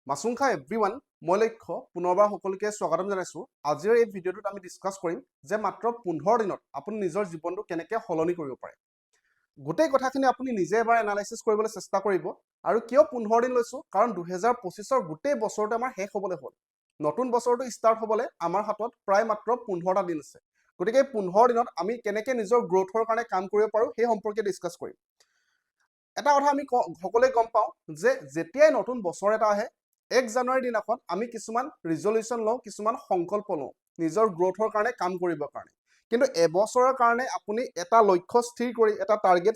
মাছুংখা everyone মই লক্ষ্য পুনৰবাৰ সকলোকে স্বাগতম জনাইছো। আজিৰ এই ভিডিঅ'টোত আমি ডিছকাছ কৰিম যে মাত্ৰ 15 দিনত আপুনি নিজৰ জীৱনটো কেনেকৈ সলনি কৰিব পাৰে। গোটেই কথাখিনি আপুনি নিজে এবাৰ এনালাইচিছ কৰিবলৈ চেষ্টা কৰিব। আৰু কিয় 15 দিন লৈছো, কাৰণ 2025ৰ গোটেই বছৰটো আমাৰ শেষ হ'বলৈ হ'ল। নতুন বছৰটো ষ্টাৰ্ট হ'বলৈ আমাৰ হাতত প্ৰায় মাত্ৰ 15টা দিন আছে। গতিকে 15 দিনত আমি কেনেকৈ নিজৰ গ্ৰোথৰ কাৰণে কাম কৰিব পাৰোঁ সেই সম্পৰ্কে ডিছকাছ কৰিম। এটা কথা আমি সকলোৱে গম পাওঁ যে যেতিয়াই নতুন বছৰ এটা আহে 1 জানুৱাৰীৰ দিনাখন আমি কিছুমান ৰিজলিউশ্যন লওঁ, কিছুমান সংকল্প লওঁ নিজৰ গ্ৰোথৰ কাৰণে কাম কৰিবৰ কাৰণে। কিন্তু এবছৰৰ কাৰণে আপুনি এটা লক্ষ্য স্থিৰ কৰি, এটা টাৰ্গেট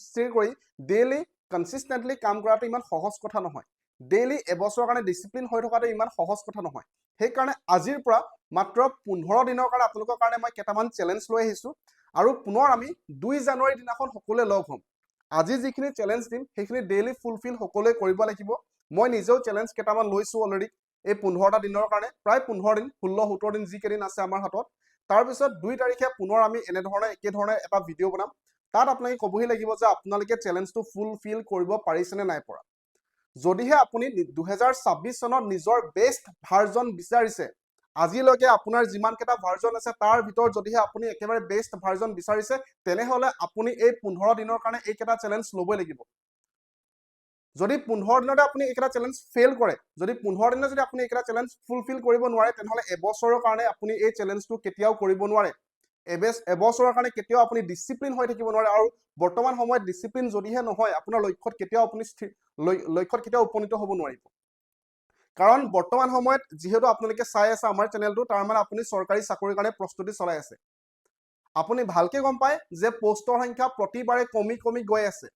স্থিৰ কৰি ডেইলি কনচিষ্টেণ্টলি কাম কৰাটো ইমান সহজ কথা নহয়। ডেইলি এবছৰৰ কাৰণে ডিচিপ্লিন হৈ থকাটো ইমান সহজ কথা নহয়। সেইকাৰণে আজিৰ পৰা মাত্ৰ 15 দিনৰ কাৰণে আপোনালোকৰ কাৰণে মই কেইটামান চেলেঞ্জ লৈ আহিছোঁ। আৰু পুনৰ আমি 2 জানুৱাৰীৰ দিনাখন সকলোৱে লগ হ'ম। আজি যিখিনি চেলেঞ্জ দিম সেইখিনি ডেইলি ফুলফিল সকলোৱে কৰিব লাগিব। মই নিজেও চেলেঞ্জ কেইটামান লৈছো অলৰেডি এই 15টা দিনৰ কাৰণে, প্ৰায় 15 দিন, 16-17 দিন যিকেইদিন আছে আমাৰ হাতত। তাৰপিছত 2 তাৰিখে পুনৰ আমি একেধৰণে এটা ভিডিঅ' বনাম। তাত আপোনালোকে ক'বহি লাগিব যে আপোনালোকে চেলেঞ্জটো ফুলফিল কৰিব পাৰিছেনে নাই পৰা। যদিহে আপুনি 2026 চনত নিজৰ বেষ্ট ভাৰ্জন বিচাৰিছে, আজিলৈকে আপোনাৰ যিমান কেইটা ভাৰ্জন আছে তাৰ ভিতৰত যদিহে আপুনি একেবাৰে বেষ্ট ভাৰ্জন বিচাৰিছে, তেনেহ'লে আপুনি এই 15 দিনৰ কাৰণে এইকেইটা চেলেঞ্জ ল'বই লাগিব। যদি 15 দিনতে আপুনি এইকেইটা চেলেঞ্জ ফেইল কৰে, যদি 15 দিনত যদি আপুনি এইকেইটা চেলেঞ্জ ফুলফিল কৰিব নোৱাৰে, তেনেহ'লে এবছৰৰ কাৰণে আপুনি এই চেলেঞ্জটো কেতিয়াও কৰিব নোৱাৰে। এবছৰৰ কাৰণে কেতিয়াও আপুনি ডিচিপ্লিন হৈ থাকিব নোৱাৰে। আৰু বৰ্তমান সময়ত ডিচিপ্লিন যদিহে নহয়, আপোনাৰ লক্ষ্যত কেতিয়াও উপনীত হ'ব নোৱাৰিব। কাৰণ বৰ্তমান সময়ত যিহেতু আপোনালোকে চাই আছে আমাৰ চেনেলটো, তাৰমানে আপুনি চৰকাৰী চাকৰিৰ কাৰণে প্ৰস্তুতি চলাই আছে। আপুনি ভালকে গম পায় যে পোষ্টৰ সংখ্যা প্ৰতিবাৰে কমি গৈ আছে।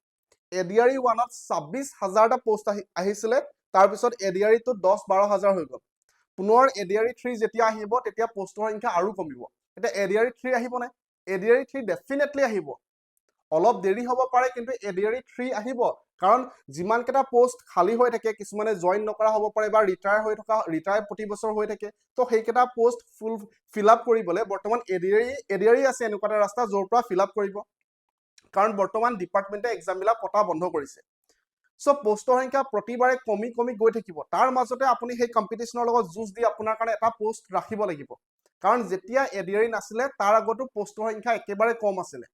এডিআৰই 1ত 26,000টা পোষ্ট আহিছিলে, তাৰপিছত এডিআৰই 2ত 10-12 হাজাৰ হৈ গ'ল। পুনৰ এডিআৰই 3 যেতিয়া আহিব তেতিয়া পোষ্টৰ সংখ্যা আৰু কমিব। এতিয়া এডিআৰই 3 আহিব নাই? এডিআৰই 3 ডেফিনেটলি আহিব। অলপ দেৰি হ'ব পাৰে, কিন্তু এডিআৰই 3 আহিব। কাৰণ যিমান কেইটা পোষ্ট খালী হৈ থাকে, কিছুমানে জইন নকৰা হ'ব পাৰে বা ৰিটায়াৰ প্ৰতি বছৰ হৈ থাকে, তো সেইকেইটা পোষ্ট ফিল আপ কৰিবলৈ বৰ্তমান এডিআৰই আছে এনেকুৱা এটা ৰাস্তা য'ৰ পৰা ফিল আপ কৰিব। কাৰণ বৰ্তমান ডিপাৰ্টমেণ্টে এক্সামবিলাক পতা বন্ধ কৰিছে। চ' পোষ্টৰ সংখ্যা প্ৰতিবাৰে কমি গৈ থাকিব। তাৰ মাজতে আপুনি সেই কম্পিটিশ্যনৰ লগত যুঁজ দি আপোনাৰ কাৰণে এটা পোষ্ট ৰাখিব লাগিব। কাৰণ যেতিয়া এডিআৰই নাছিলে তাৰ আগতো পোষ্টৰ সংখ্যা একেবাৰে কম আছিলে।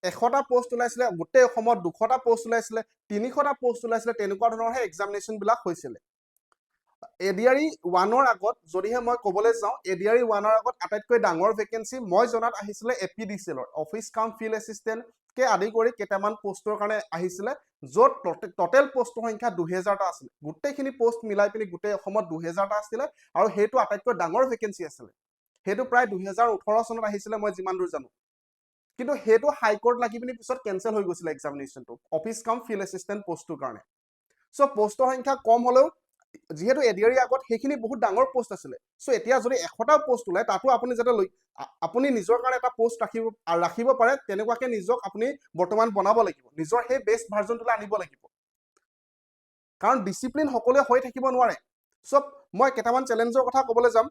100টা পোষ্ট ওলাইছিলে, গোটেই অসমত 200টা পোষ্ট ওলাইছিলে, 300টা পোষ্ট ওলাইছিলে, তেনেকুৱা ধৰণৰহে এক্সামিনেশ্যনবিলাক হৈছিলে। এডিআৰই 1ৰ আগত যদিহে মই ক'বলৈ যাওঁ, এডিআৰই 1ৰ আগত আটাইতকৈ ডাঙৰ ভেকেঞ্চি মই জনাত আহিছিলে এপিডিচিএলৰ, অফিচ কাম ফিল্ড এছিষ্টেণ্টকে আদি কৰি কেইটামান পোষ্টৰ কাৰণে আহিছিলে, য'ত টোটেল পোষ্টৰ সংখ্যা 2000টা আছিলে। গোটেইখিনি পোষ্ট মিলাই পিনি গোটেই অসমত 2000টা আছিলে, আৰু সেইটো আটাইতকৈ ডাঙৰ ভেকেঞ্চি আছিলে। সেইটো প্ৰায় 2018 চনত আহিছিলে মই যিমান দূৰ জানো। কিন্তু সেইটো হাইকোৰ্ট লাগি পিনি পিছত কেঞ্চেল হৈ গৈছিলে এক্সামিনেশ্যনটো, অফিচ কাম ফিল্ড এছিষ্টেণ্ট পোষ্টটোৰ কাৰণে। চ' পোষ্টৰ সংখ্যা কম হ'লেও যিহেতু এডিআৰই আগত সেইখিনি বহুত ডাঙৰ পোষ্ট আছিলে, চ' এতিয়া যদি 100টা পোষ্ট ওলায়, তাতো আপুনি যাতে আপুনি নিজৰ কাৰণে এটা পোষ্ট ৰাখিব পাৰে, তেনেকুৱাকে নিজক আপুনি বৰ্তমান বনাব লাগিব, নিজৰ সেই বেষ্ট ভাৰ্জনটোলৈ আনিব লাগিব। কাৰণ ডিচিপ্লিন সকলোৱে হৈ থাকিব নোৱাৰে। চ' মই কেইটামান চেলেঞ্জৰ কথা ক'বলৈ যাম।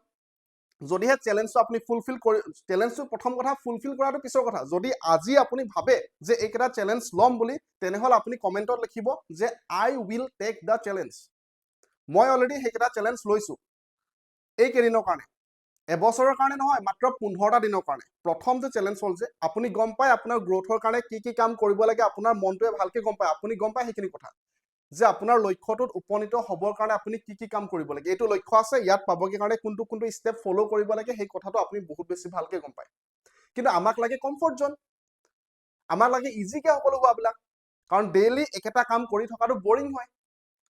যদিহে চেলেঞ্জটো আপুনি চেলেঞ্জটো প্ৰথম কথা ফুলফিল কৰাটো পিছৰ কথা। যদি আজি আপুনি ভাবে যে এইকেইটা চেলেঞ্জ ল'ম বুলি, তেনেহ'লে আপুনি কমেণ্টত লিখিব যে I will tech the challenge. মই অলৰেডি সেইকেইটা চেলেঞ্জ লৈছোঁ এইকেইদিনৰ কাৰণে। এবছৰৰ কাৰণে নহয়, মাত্ৰ 15টা দিনৰ কাৰণে। প্ৰথমটো চেলেঞ্জ হ'ল যে আপুনি গম পায় আপোনাৰ গ্ৰোথৰ কাৰণে কি কাম কৰিব লাগে, আপোনাৰ মনটোৱে ভালকে গম পায়, আপুনি গম পায় সেইখিনি কথা, যে আপোনাৰ লক্ষ্যটোত উপনীত হ'বৰ কাৰণে আপুনি কি কাম কৰিব লাগে। এইটো লক্ষ্য আছে, ইয়াত পাবগে কাৰণে কোনটো ষ্টেপ ফ'ল' কৰিব লাগে, সেই কথাটো আপুনি বহুত বেছি ভালকে গম পায়। কিন্তু আমাক লাগে কমফৰ্ট জ'ন, আমাক লাগে ইজিকে সকলো হোৱাবিলাক। কাৰণ ডেইলি একেটা কাম কৰি থকাটো বৰিং হয়।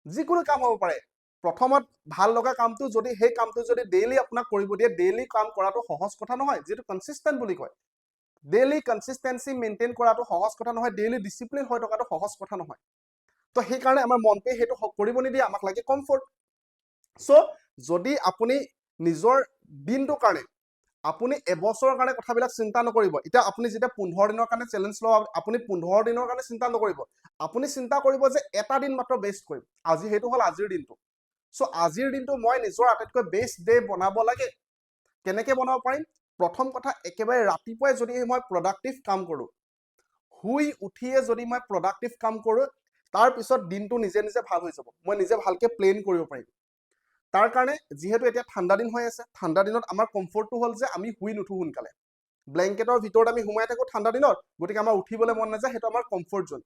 যিকোনো কাম হ'ব পাৰে, প্ৰথমত ভাল লগা কামটো যদি সেই কামটো যদি ডেইলি আপোনাক কৰিব দিয়ে, ডেইলি কাম কৰাটো সহজ কথা নহয়, যিটো কনচিষ্টেণ্ট বুলি কয়। ডেইলি কনচিষ্টেঞ্চি মেইনটেইন কৰাটো সহজ কথা নহয়, ডেইলি ডিচিপ্লিন হৈ থকাটো সহজ কথা নহয়। তো সেইকাৰণে আমাৰ মনটোৱে সেইটো কৰিব নিদিয়ে, আমাক লাগে কমফৰ্ট। চ' যদি আপুনি নিজৰ দিনটোৰ কাৰণে, আপুনি এবছৰৰ কাৰণে কথাবিলাক চিন্তা নকৰিব। এতিয়া আপুনি যেতিয়া 15 দিনৰ কাৰণে চেলেঞ্জ লওঁ, আপুনি 15 দিনৰ কাৰণে চিন্তা নকৰিব। আপুনি চিন্তা কৰিব যে এটা দিন মাত্ৰ বেষ্ট কৰিম, আজি সেইটো হ'ল আজিৰ দিনটো। চ' আজিৰ দিনটো মই নিজৰ আটাইতকৈ বেষ্ট ডে বনাব লাগে। কেনেকে বনাব পাৰিম? প্ৰথম কথা, একেবাৰে ৰাতিপুৱাই যদি মই প্ৰডাক্টিভ কাম কৰোঁ, শুই উঠিয়ে যদি মই প্ৰডাক্টিভ কাম কৰোঁ, তাৰ পিছত দিনটো নিজে ভাল হৈ যাব। মই নিজে ভালকে প্লেন কৰিব পাৰিম। তাৰ কাৰণে যিহেতু এতিয়া ঠাণ্ডা দিন হৈ আছে, ঠাণ্ডা দিনত আমাৰ কমফৰ্টটো হ'ল যে আমি শুই নুঠো সোনকালে, ব্লেংকেটৰ ভিতৰত আমি সোমাই থাকো ঠাণ্ডা দিনত, গতিকে আমাৰ উঠিবলৈ মন নাযায়, সেইটো আমাৰ কমফৰ্ট জোন।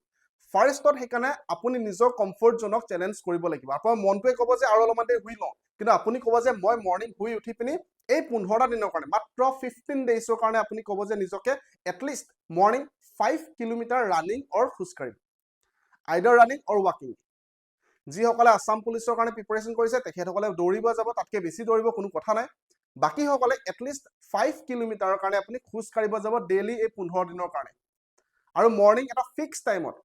ফাৰ্ষ্টত সেইকাৰণে আপুনি নিজৰ কমফৰ্ট জোনক চেলেঞ্জ কৰিব লাগিব। আপোনাৰ মনটোৱে ক'ব যে আৰু অলপমান দেৰি শুই লওঁ, কিন্তু আপুনি ক'ব যে মই মৰ্ণিং শুই উঠি পিনি এই 15টা দিনৰ কাৰণে মাত্ৰ 15 ডেইজৰ কাৰণে আপুনি ক'ব যে নিজকে এটলিষ্ট মৰ্ণিং 5 কিলোমিটাৰ ৰানিং অৰ খোজকাঢ়িব, আইদাৰ ৰানিং অৰ ৱাকিং। যিসকলে আছাম পুলিচৰ কাৰণে প্ৰিপাৰেশ্যন কৰিছে তেখেতসকলে দৌৰিব যাব, তাতকৈ বেছি দৌৰিব, কোনো কথা নাই। বাকীসকলে এটলিষ্ট 5 কিলোমিটাৰৰ কাৰণে আপুনি খোজ কাঢ়িব যাব ডেইলি এই 15 দিনৰ কাৰণে, আৰু মৰ্ণিং এটা ফিক্স টাইমত।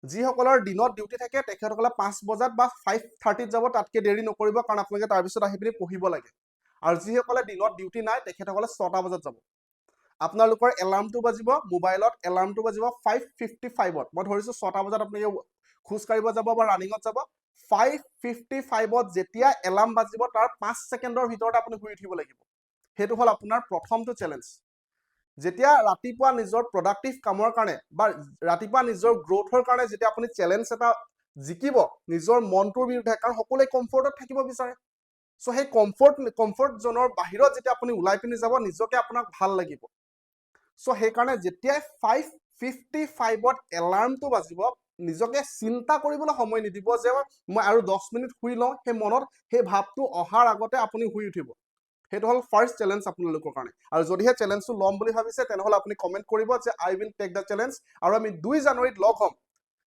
যিসকলৰ দিনত ডিউটি থাকে তেখেতসকলে 5 বজাত বা 5:30 যাব, তাতকৈ দেৰি নকৰিব, কাৰণ আপোনালোকে তাৰপিছত আহি পিনি পঢ়িব লাগে। আৰু যিসকলে দিনত ডিউটি নাই তেখেতসকলে 6টা বজাত যাব। আপোনালোকৰ এলাৰ্মটো বাজিব, মোবাইলত এলাৰ্মটো বাজিব 5:55ত, মই ধৰিছোঁ 6টা বজাত আপোনালোকে খোজ কাঢ়িব যাব বা ৰানিঙত যাব। 5:55ত যেতিয়া এলাৰ্ম বাজিব তাৰ 5 ছেকেণ্ডৰ ভিতৰত আপুনি শুই উঠিব লাগিব। সেইটো হ'ল আপোনাৰ প্ৰথমটো চেলেঞ্জ। যেতিয়া ৰাতিপুৱা নিজৰ প্ৰডাক্টিভ কামৰ কাৰণে বা ৰাতিপুৱা নিজৰ গ্ৰোথৰ কাৰণে যেতিয়া আপুনি চেলেঞ্জ এটা জিকিব নিজৰ মনটোৰ বিৰুদ্ধে, কাৰণ সকলোৱে কমফৰ্টত থাকিব বিচাৰে, চ' সেই কমফৰ্ট জোনৰ বাহিৰত যেতিয়া আপুনি ওলাই পিনি যাব নিজকে আপোনাক ভাল লাগিব। চ' সেইকাৰণে যেতিয়াই 5:55ত এলাৰ্মটো বাজিব নিজকে চিন্তা কৰিবলৈ সময় নিদিব যে মই আৰু 10 মিনিট শুই লওঁ, সেই মনত সেই ভাৱটো অহাৰ আগতে আপুনি শুই উঠিব। সেইটো হ'ল ফাৰ্ষ্ট চেলেঞ্জ আপোনালোকৰ কাৰণে। আৰু যদিহে চেলেঞ্জটো ল'ম বুলি ভাবিছে তেনেহ'লে আপুনি কমেণ্ট কৰিব যে I will tech the challenge, আৰু আমি 2 জানুৱাৰীত লগ হ'ম।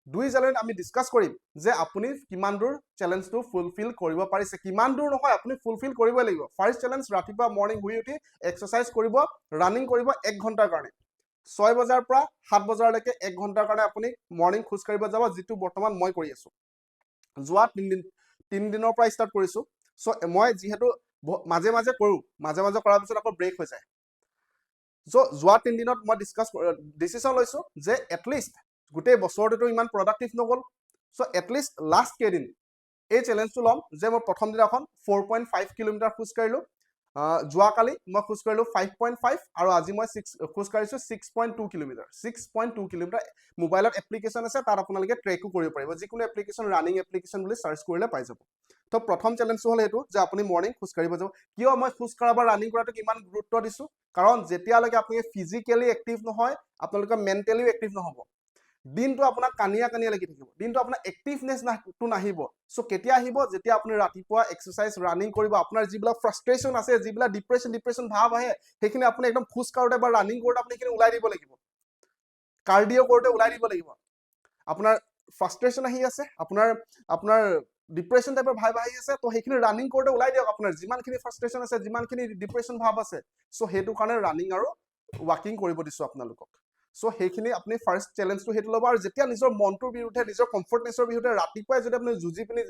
2 জানুৱাৰীত আমি ডিছকাছ কৰিম যে আপুনি কিমান দূৰ চেলেঞ্জটো ফুলফিল কৰিব পাৰিছে। কিমান দূৰ নহয়, আপুনি ফুলফিল কৰিবই লাগিব। ফাৰ্ষ্ট চেলেঞ্জ ৰাতিপুৱা মৰ্ণিং শুই উঠি এক্সাৰচাইজ কৰিব, ৰানিং কৰিব 1 ঘণ্টাৰ কাৰণে। 6 বজাৰ পৰা 7 বজালৈকে 1 ঘণ্টাৰ কাৰণে আপুনি মৰ্ণিং খোজ কাঢ়িব যাব, যিটো বৰ্তমান মই কৰি আছোঁ। যোৱা 3 দিনৰ পৰা ষ্টাৰ্ট কৰিছোঁ। চ' মই যিহেতু মাজে মাজে কৰোঁ, মাজে মাজে কৰাৰ পিছত আকৌ ব্ৰেক হৈ যায়। চ' যোৱা 3 দিনত মই ডিচিশ্যন লৈছোঁ যে এটলিষ্ট গোটেই বছৰটোতো ইমান প্ৰডাক্টিভ নগ'ল, চ' এটলিষ্ট লাষ্ট কেইদিন এই চেলেঞ্জটো ল'ম যে মই প্ৰথম দিনাখন 4.5 কিলোমিটাৰ খোজ কাঢ়িলোঁ, যোৱাকালি মই খোজ কাঢ়িলোঁ 5.5, আৰু আজি মই খোজ কাঢ়িছোঁ 6.2 কিলোমিটাৰ। 6.2 কিলোমিটাৰ মোবাইলত এপ্লিকেশ্যন আছে, তাত আপোনালোকে ট্ৰেকো কৰিব পাৰিব, যিকোনো এপ্লিকেশ্যন ৰানিং এপ্লিকেশ্যন বুলি চাৰ্চ কৰিলে পাই যাব। তো প্ৰথম চেলেঞ্জটো হ'ল এইটো যে আপুনি মৰ্ণিং খোজ কাঢ়িব যাব। কিয় মই খোজ কাঢ়া বা ৰানিং কৰাটোক ইমান গুৰুত্ব দিছোঁ, কাৰণ যেতিয়ালৈকে আপুনি ফিজিকেলি এক্টিভ নহয় আপোনালোকে মেণ্টেলিও এক্টিভ নহ'ব। দিনটো আপোনাক কানিয়া কানিয়া লাগি থাকিব, দিনটো আপোনাৰ এক্টিভনেছটো নাহিব। চ' কেতিয়া আহিব, যেতিয়া আপুনি ৰাতিপুৱা এক্সাৰচাইজ ৰানিং কৰিব, আপোনাৰ যিবিলাক ফ্ৰাষ্ট্ৰেশ্যন আছে, যিবিলাক ডিপ্ৰেশ্যন ভাৱ আহে, সেইখিনি আপুনি একদম খোজ কাঢ়োতে বা ৰানিং কৰোঁতে আপুনি সেইখিনি ওলাই দিব লাগিব, কাৰ্ডিঅ' কৰোঁতে ওলাই দিব লাগিব। আপোনাৰ ফ্ৰাষ্ট্ৰেশ্যন আহি আছে, আপোনাৰ ডিপ্ৰেশ্যন টাইপৰ ভাৱ আহি আছে, তো সেইখিনি ৰানিং কৰোঁতে ওলাই দিয়ক। আপোনাৰ যিমানখিনি ফ্ৰাষ্ট্ৰেশ্যন আছে, যিমানখিনি ডিপ্ৰেশ্যন ভাৱ আছে, চ' সেইটো কাৰণে ৰানিং আৰু ৱাকিং কৰিব দিছোঁ আপোনালোকক। চ' সেইখিনি আপুনি ফাৰ্ষ্ট চেলেঞ্জটো সেইটো ল'ব। আৰু যেতিয়া নিজৰ মনটোৰ বিৰুদ্ধে, নিজৰ কমফৰ্টনেছৰ বিৰুদ্ধে ৰাতিপুৱাই যদি আপুনি যুঁজি পিনি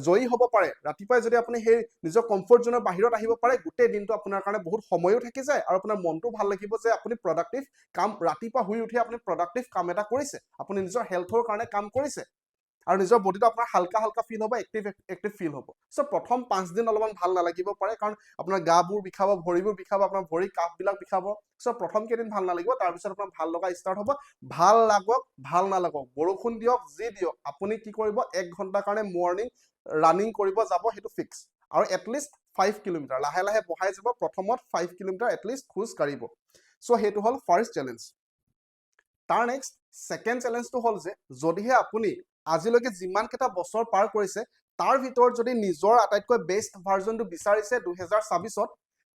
জয়ী হ'ব পাৰে, ৰাতিপুৱাই যদি আপুনি সেই নিজৰ কমফৰ্ট জোনৰ বাহিৰত আহিব পাৰে, গোটেই দিনটো আপোনাৰ কাৰণে বহুত সময়ো থাকি যায়, আৰু আপোনাৰ মনটো ভাল লাগিব যে আপুনি প্ৰডাক্টিভ কাম, ৰাতিপুৱা শুই উঠি আপুনি প্ৰডাক্টিভ কাম এটা কৰিছে, আপুনি নিজৰ হেল্থৰ কাৰণে কাম কৰিছে, আৰু নিজৰ বডিটো আপোনাৰ হালকা ফিল হ'ব, এক্টিভ ফিল হ'ব। চ' প্ৰথম 5 দিন অলপমান ভাল নালাগিব পাৰে, কাৰণ আপোনাৰ গাবোৰ বিষাব, ভৰিবোৰ বিষাব, আপোনাৰ ভৰি কাফবিলাক বিষাব। চ' প্ৰথম কেইদিন ভাল নালাগিব, তাৰপিছত আপোনাৰ ভাল লগা ষ্টাৰ্ট হ'ব। ভাল লাগক ভাল নালাগক, বৰষুণ দিয়ক যি দিয়ক, আপুনি কি কৰিব 1 ঘণ্টাৰ কাৰণে মৰ্ণিং ৰানিং কৰিব যাব, সেইটো ফিক্স। আৰু এটলিষ্ট 5 কিলোমিটাৰ লাহে লাহে বঢ়াই যাব, প্ৰথমত 5 কিলোমিটাৰ এটলিষ্ট খোজ কাঢ়িব। চ' সেইটো হ'ল ফাৰ্ষ্ট চেলেঞ্জ। তাৰ নেক্সট ছেকেণ্ড চেলেঞ্জটো হ'ল যে যদিহে আপুনি আজিলৈকে যিমানকেইটা বছৰ পাৰ কৰিছে তাৰ ভিতৰত যদি নিজৰ আটাইতকৈ বেষ্ট ভাৰ্জনটো বিচাৰিছে 2026ত,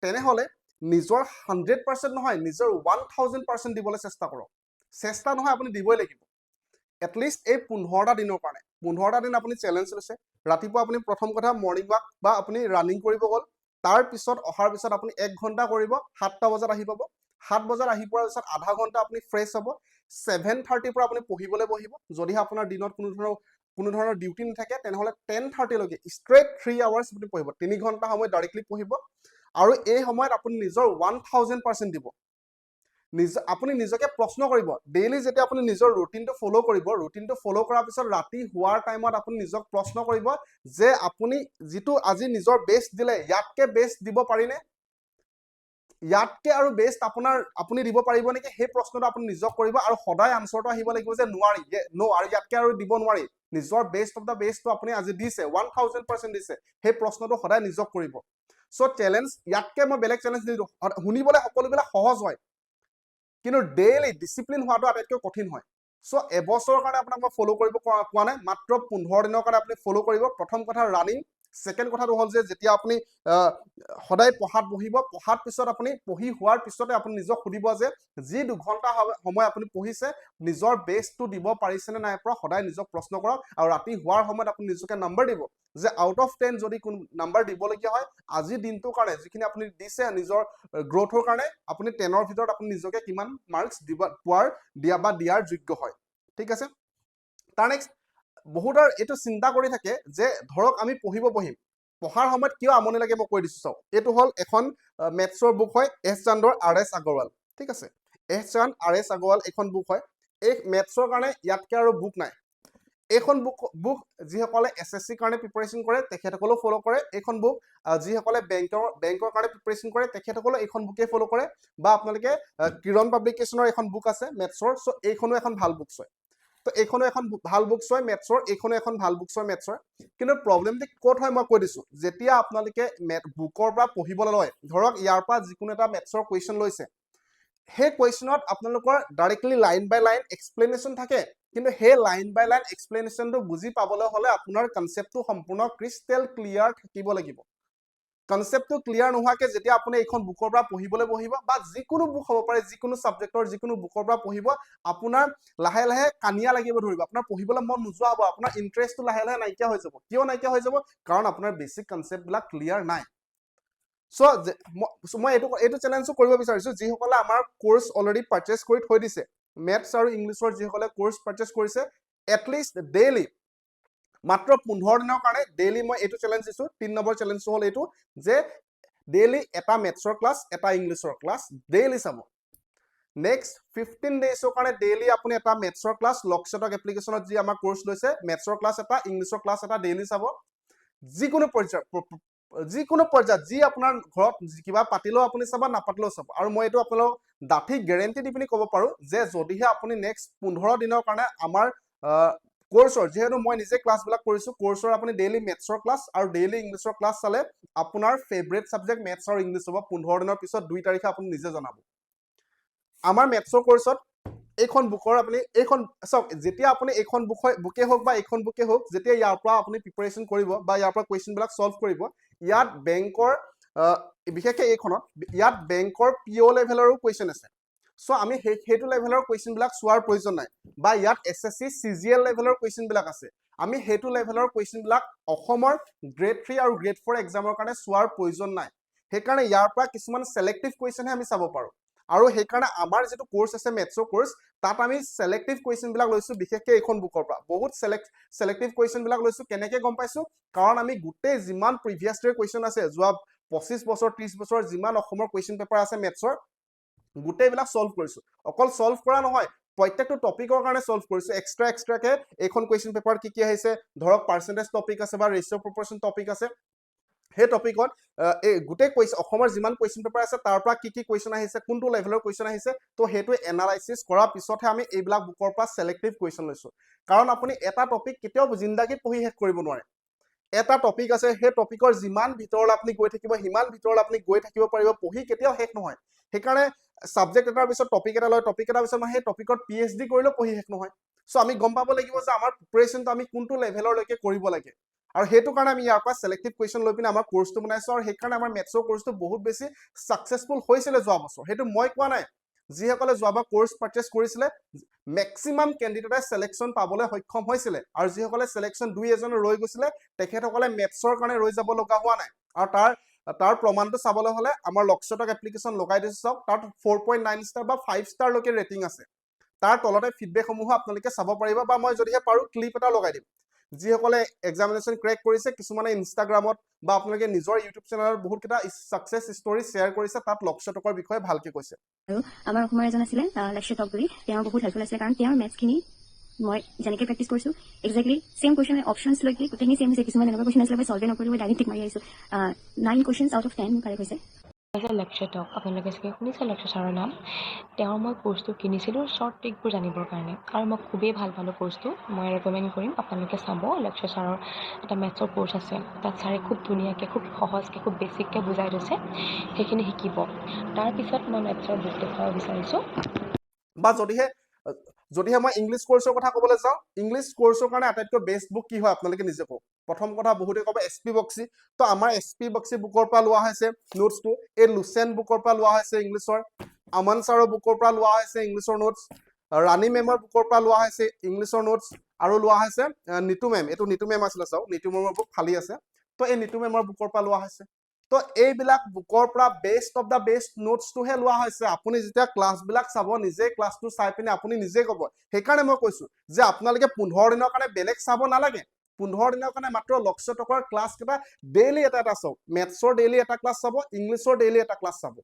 তেনেহ'লে নিজৰ 100% নহয়, নিজৰ 1000% দিবলৈ চেষ্টা কৰক। চেষ্টা নহয়, আপুনি দিবই লাগিব। এটলিষ্ট এই 15টা দিনৰ কাৰণে, 15টা দিন আপুনি চেলেঞ্জ লৈছে। ৰাতিপুৱা আপুনি প্ৰথম কথা মৰ্ণিং ৱাক বা আপুনি ৰানিং কৰিব গ'ল, তাৰপিছত অহাৰ পিছত আপুনি 1 ঘণ্টা কৰিব, 7টা বজাত আহি পাব। 7 বজাত আহি পোৱাৰ পিছত আধা ঘণ্টা আপুনি ফ্ৰেছ হ'ব। 7:30 পৰা আপুনি পঢ়িবলৈ বহিব। যদিহে আপোনাৰ দিনত কোনো ধৰণৰ ডিউটি নাথাকে তেনেহ'লে 10:30 লৈকে ষ্ট্ৰেইট 3 আৱাৰ্ছ আপুনি পঢ়িব, 3 ঘণ্টা সময় ডাইৰেক্টলি পঢ়িব। আৰু এই সময়ত আপুনি নিজৰ 1000% দিব। আপুনি নিজকে প্ৰশ্ন কৰিব, ডেইলি যেতিয়া আপুনি নিজৰ ৰুটিনটো ফ'ল' কৰিব, ৰুটিনটো ফ'ল' কৰাৰ পিছত ৰাতি হোৱাৰ টাইমত আপুনি নিজক প্ৰশ্ন কৰিব যে আপুনি যিটো আজি নিজৰ বেষ্ট দিলে ইয়াতকৈ বেষ্ট দিব পাৰিনে। ইয়াতকে আৰু বেষ্ট আপুনি দিব পাৰিব নেকি সেই প্ৰশ্নটো আপুনি নিজক কৰিব আৰু সদায় আনসাৰটো আহিব লাগিব যে নোৱাৰি নো আৰু ইয়াতকে আৰু দিব নোৱাৰি নিজৰ বেষ্ট অফ দা বেষ্টটো আপুনি আজি দিছে 1000% দিছে সেই প্ৰশ্নটো সদায় নিজক কৰিব সো চ্যালেঞ্জ ইয়াতকে মই বেলেগ চ্যালেঞ্জ দিছো শুনিবলৈ সকলোবিলাক সহজ হয় কিন্তু ডেইলি ডিসিপ্লিন হোৱাটো আটাইতকৈ কঠিন হয় সো এবছৰৰ কাৰণে আপোনাক মই ফলো কৰিব কোৱা নাই মাত্ৰ 15 দিনৰ কাৰণে আপুনি ফলো কৰিব প্ৰথম কথা ৰানিং সেকেন্ড কথাটো হল যে যেতিয়া আপুনি সদায় পঢ়াত বহিব পঢ়াত পিছত আপুনি পঢ়ি হোৱাৰ পিছতে আপুনি নিজক সুধিব যে যি 2 ঘন্টা সময় আপুনি পঢ়িছে নিজৰ বেষ্টটো দিব পাৰিছে নে নাই পৰা সদায় নিজক প্ৰশ্ন কৰক আৰু ৰাতি হোৱাৰ সময়ত আপুনি নিজকে নাম্বাৰ দিব যে আউট অফ 10 যদি কোন নাম্বাৰ দিবলগীয়া হয় আজি দিনটোৰ কাৰণে যিখিনি আপুনি দিছে নিজৰ গ্ৰোথৰ কাৰণে আপুনি 10ৰ ভিতৰত আপুনি নিজকে কিমান মাৰ্কস দিয়াৰ যোগ্য হয় ঠিক আছে তাৰ নেক্সট বহুতৰ এটো চিন্তা কৰি থাকে যে ধৰক আমি পঢ়িম পঢ়াৰ সময়ত কিয় আমনি লাগে মই কৈ দিছো চাও এটো হল এখন মেথছৰ বুক হয় এছ চান্দৰ আৰএছ আগৰৱাল ঠিক আছে এছ চান্দ আৰএছ আগৰৱাল এখন বুক হয় এই মেথছৰ কাৰণে ইয়াতকে আৰু বুক নাই এখন বুক যিসকলে এসএসসি কাৰণে প্ৰিপাৰেচন কৰে তেখেতসকলেও ফলো কৰে এখন বুক যিসকলে বেংকৰ কাৰণে প্ৰিপাৰেচন কৰে তেখেতসকলেও এখন বুকে ফলো কৰে বা আপোনালোকে কিৰণ পাব্লিকেশনৰ এখন বুক আছে মেথছৰ সো এইখনো এখন ভাল বুক হয় তো এইখনো এখন ভাল বুকছ হয় মেথছৰ এইখনো এখন ভাল বুকছ হয় মেথছৰ কিন্তু প্ৰবলেমটো ক'ত হয় মই কৈ দিছো যেতিয়া আপোনালোকে বুকৰ পৰা পঢ়িবলৈ লয় ধৰক ইয়াৰ পৰা যিকোনো এটা মেথছৰ কোৱেশ্চন লৈছে সেই কোৱেশ্চনত আপোনালোকৰ ডাইৰেক্টলি লাইন বাই লাইন এক্সপ্লেনেশ্যন থাকে কিন্তু সেই লাইন বাই লাইন এক্সপ্লেনেশ্যনটো বুজি পাবলৈ হলে আপোনাৰ কনসেপ্টটো সম্পূৰ্ণ ক্ৰিস্টেল ক্লিয়াৰ থাকিব লাগিব কনসেপ্টটো ক্লিয়াৰ নোহাকে যেতিয়া আপুনি এইখন বুকৰ পৰা পঢ়িবলৈ বহিব বা যিকোনো বুক হ'ব পাৰে যিকোনো সাবজেক্টৰ যিকোনো বুকৰ পৰা পঢ়িব আপোনাৰ লাহে লাহে কানিয়া লাগিব ধৰিব আপোনাৰ পঢ়িবলৈ মন নোযোৱা হ'ব আপোনাৰ ইন্টাৰেষ্টটো লাহে লাহে নাইকিয়া হৈ যাব কিয় নাইকিয়া হৈ যাব কাৰণ আপোনাৰ বেসিক কনসেপ্টবিলাক ক্লিয়াৰ নাই সো মই এইটো চ্যালেঞ্জও কৰিব বিচাৰিছো যিসকলে আমাৰ কোৰ্স অলৰেডি পাৰচেজ কৰি থৈ দিছে মেথছ আৰু ইংলিছৰ যিসকলে কোৰ্স পাৰচেজ কৰিছে এটলিষ্ট ডেইলি মাত্ৰ 15 দিনৰ কাৰণে ডেইলি মই এইটো চ্যালেঞ্জ দিছো 3 নম্বৰ চ্যালেঞ্জটো হল এইটো যে ডেইলি এটা মেথছৰ ক্লাস এটা ইংলিছৰ ক্লাস ডেইলি চাব নেক্সট 15 ডেজৰ কাৰণে ডেইলি আপুনি এটা মেথছৰ ক্লাস লক্ষ্যটক এপ্লিকেশনত যি আমাৰ কোৰ্স লৈছে মেথছৰ ক্লাস এটা ইংলিছৰ ক্লাস এটা ডেইলি চাব যিকোনো পৰ্যায়ত যি আপোনাৰ ঘৰত কিবা পাতিলেও আপুনি চাব নাপাতিলেও চাব আৰু মই এইটো আপোনালোক ডাঠি গ্যাৰান্টি দি পিনি ক'ব পাৰো যে যদিহে আপুনি নেক্সট 15 দিনৰ কাৰণে আমাৰ কোৰ্সৰ যেহেতু মই নিজে ক্লাছবিলাক কৰিছো কোৰ্সৰ আপুনি ডেইলি মেথছৰ ক্লাস আৰু ডেইলি ইংলিছৰ ক্লাস চালে আপোনাৰ ফেভাৰিট সাবজেক্ট মেথছ আৰু ইংলিছ হ'ব 15 দিনৰ পিছত 2 তাৰিখে আপুনি নিজে জনাব আমাৰ মেথছৰ কোৰ্সত এইখন বুকৰ আপুনি এইখন সব যেতিয়া আপুনি এইখন বুকে হোক বা এইখন বুকে হোক যেতিয়া ইয়াৰ পৰা আপুনি প্ৰিপাৰেচন কৰিব বা ইয়াৰ পৰা কোৱেশ্চনবিলাক সলভ কৰিব ইয়াত বেংকৰ বিশেষকৈ এইখনত ইয়াত বেংকৰ পিও লেভেলৰো কোৱেশ্চন আছে সো আমি হেতু লেভেলৰ কোৱেশ্চনবিলাক চোৱাৰ প্ৰয়োজন নাই বা ইয়াত এসএসসি সিজিএল লেভেলৰ কোৱেশ্চনবিলাক আছে আমি হেতু লেভেলৰ কোৱেশ্চনবিলাক অসমৰ গ্ৰেড 3 আৰু গ্ৰেড 4 এক্সামৰ কাৰণে চোৱাৰ প্ৰয়োজন নাই হেকাৰণে ইয়াৰ পৰা কিছুমান সিলেক্টিভ কোৱেশ্চনহে আমি চাব পাৰো আৰু হেকাৰণে আমাৰ যেটো কোৰ্স আছে মেথছৰ কোৰ্স তাত আমি সিলেক্টিভ কোৱেশ্চনবিলাক লৈছো বিশেষকৈ এইখন বুকৰ পৰা বহুত সিলেক্টিভ কোৱেশ্চনবিলাক লৈছো কেনেকৈ গম পাইছো কাৰণ আমি গুটেই যিমান প্ৰিভিয়াস ইয়াৰ কোৱেশ্চন আছে যোৱা 25 বছৰ 30 বছৰ যিমান অসমৰ কোৱেশ্চন পেপাৰ আছে মেথছৰ গুটেইবিলাক সলভ কৰিছো অকল সলভ কৰা নহয় প্ৰত্যেকটো টপিকৰ কাৰণে সলভ কৰিছো এক্সট্ৰাকে এইখন কোৱেশ্চন পেপাৰ কি আহিছে ধৰক পাৰ্সেন্টেজ টপিক আছে বা ৰেশিও প্ৰপৰশন টপিক আছে হে টপিকত এই গুটে কোৱেশ্চন অসমৰ যিমান কোৱেশ্চন পেপাৰ আছে তাৰ পৰা কি কোৱেশ্চন আহিছে কোনটো লেভেলৰ কোৱেশ্চন আহিছে তো হেতু এনালাইসিস কৰাৰ পিছতহে আমি এইবিলাক বুকৰ পৰা সিলেক্টিভ কোৱেশ্চন লৈছো কাৰণ আপুনি এটা টপিক কেতিয়াও জিন্দাগীত পঢ়ি শেষ কৰিব নোৱাৰে এটা টপিক আছে হে টপিকৰ যিমান ভিতৰলৈ আপুনি গৈ থাকিব হিমান ভিতৰলৈ আপুনি গৈ থাকিব পাৰিব পঢ়ি কেতিয়াও শেষ নহয় হেকাৰণে সাবজেক্ট এটাৰ পিছত টপিক এটা লয় টপিক এটাৰ পিছত মই হে টপিকত পিএইচডি কৰিলেও পঢ়ি শেষ নহয় সো আমি গম পাব লাগিব যে আমাৰ প্ৰিপাৰেচনটো আমি কোনটো লেভেলৰলৈকে কৰিব লাগে আৰু হেতু কাৰণে আমি ইয়াৰ পৰা সিলেক্টিভ কোৱেশ্চন লৈ পিনে আমাৰ কোৰ্সটো বনাইছো আৰু হেকাৰণে আমাৰ মেথছৰ কোৰ্সটো বহুত বেছি সাকসেসফুল হৈছিল যোৱা বছৰ হেতু মই কোৱা নাই যিসকলে যোৱাবাৰ কোৰ্স পাৰচেজ কৰিছিলে ম্যাক্সিমাম ক্যান্ডিডেটে সিলেকশন পাবলৈ সক্ষম হৈছিল আৰু যিসকলে সিলেকশন 2 এজন ৰৈ গৈছিল তেখেতসকলে মেথছৰ কাৰণে ৰৈ যাব লগা হোৱা নাই আৰু তাৰ প্ৰমাণটো চাবলৈ হলে আমাৰ লক্ষ্যটক এপ্লিকেশন লগাই দিছো চাওক তাত 4.9 ষ্টাৰ বা 5 ষ্টাৰ লৈকে ৰেটিং আছে তাৰ তলতে ফিডবেক সমূহ আপোনালোকে চাব পাৰিব বা মই যদিহে পাৰো ক্লিপ এটা লগাই দিম যিসকলে এক্সামিনেশন ক্ৰেক কৰিছে কিছুমানে ইনষ্টাগ্ৰামত বা আপোনালোকে নিজৰ ইউটিউব চেনেলত বহুত কিটা সাকসেস ষ্টৰী শেয়াৰ কৰিছে তাত লক্ষ্যটকৰ বিষয়ে ভালকে কৈছে আৰু আমাৰ অসমৰ এজন আছিলে লক্ষ্যটক বুলি তেওঁ বহুত হেল্পফুল আছিল কাৰণ তেওঁৰ মেথছখিনি মই যেনেকৈ প্ৰেক্টিছ কৰিছোঁ এক্সেক্টলি সেম কুৱেশ্যন অপশ্যনছ লৈকে গোটেইখিনি সেম হৈছে কিছুমান এনেকুৱা কুৱেশ্যন আছিলে মই সলভে নকৰিলোঁ ডাইৰেক্ট টিক মাৰি আহিছোঁ 9 কুৱেশ্যনছ আউট অফ 10 কাৰেক্ট হৈছে লক্ষ্য টক আপোনালোকে চাগে শুনিছে লক্ষ্য ছাৰৰ নাম তেওঁৰ মই কোৰ্চটো কিনিছিলোঁ শ্বৰ্ট ট্ৰিকবোৰ জানিবৰ কাৰণে আৰু মই খুবেই ভাল পালোঁ কোৰ্চটো মই ৰেকমেণ্ড কৰিম আপোনালোকে চাব লক্ষ্য ছাৰৰ এটা মেথছৰ কোৰ্চ আছে তাত ছাৰে খুব ধুনীয়াকৈ খুব সহজকৈ খুব বেছিককৈ বুজাই দিছে সেইখিনি শিকিব তাৰপিছত মই মেথছৰ বুক দেখুৱাব বিচাৰিছোঁ বা যদিহে মই ইংলিছ কোৰ্চৰ কথা ক'বলৈ যাওঁ ইংলিছ কোৰ্চৰ কাৰণে আটাইতকৈ বেষ্ট বুক কি হয় আপোনালোকে নিজে কওক প্ৰথম কথা বহুতে ক'ব SP বক্সি তো আমাৰ SP বক্সি বুকৰ পৰা লোৱা হৈছে নোটছটো এই লুচেন বুকৰ পৰা লোৱা হৈছে ইংলিছৰ আমান ছাৰৰ বুকৰ পৰা লোৱা হৈছে ইংলিছৰ নোটছ ৰাণী মেমৰ বুকৰ পৰা লোৱা হৈছে ইংলিছৰ নোটছ আৰু লোৱা হৈছে নিতু মেম এইটো নিতু মেম আছিলে চাওক নিতু মেমৰ বুক খালী আছে তো এই নিতু মেমৰ বুকৰ পৰা লোৱা হৈছে তো এইবিলাক বুকৰ পৰা বেষ্ট অফ দা বেষ্ট নোটছটোহে লোৱা হৈছে আপুনি যেতিয়া ক্লাছবিলাক চাব নিজে ক্লাছটো চাই পিনে আপুনি নিজে ক'ব সেইকাৰণে মই কৈছো যে আপোনালোকে 15 দিনৰ কাৰণে বেলেগ চাব নালাগে 15 দিনৰ কাৰণে মাত্ৰ লক্ষ্য টকৰ ক্লাছ কেইটা ডেইলি এটা চাওক মেথছৰ ডেইলি এটা ক্লাছ চাব ইংলিছৰ ডেইলি এটা ক্লাছ চাব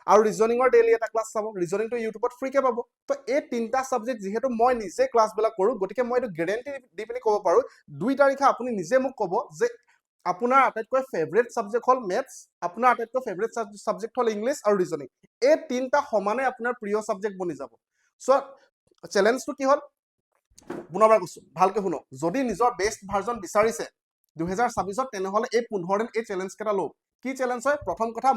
আৰু ৰিজনিঙৰ ডেইলি এটা ক্লাছ চাব ৰিজনিংটো ইউটিউবত ফ্ৰীকে পাব তো এই তিনিটা সাবজেক্ট যিহেতু মই নিজে ক্লাছবিলাক কৰোঁ গতিকে মই এইটো গেৰেণ্টি দি পিনে ক'ব পাৰোঁ 2 তাৰিখে আপুনি নিজে মোক ক'ব যে আপোনাৰ আটাইতকৈ ফেভৰেট সাবজেক্ট হল মেথছ আপোনাৰ আটাইতকৈ ফেভৰেট সাবজেক্ট হল ইংলিছ আৰু ৰিজনিং এই তিনিটা সমানে আপোনাৰ প্ৰিয় সাবজেক্ট বনি যাব সো চ্যালেঞ্জটো কি হল পুনৰবাৰ কৈছো ভালকে শুনক যদি নিজৰ বেষ্ট ভাৰ্জন বিচাৰিছে 2026ত তেনেহলে এই 15 দিন এই চ্যালেঞ্জ কেটা লওক কি চ্যালেঞ্জ হয় প্ৰথম কথা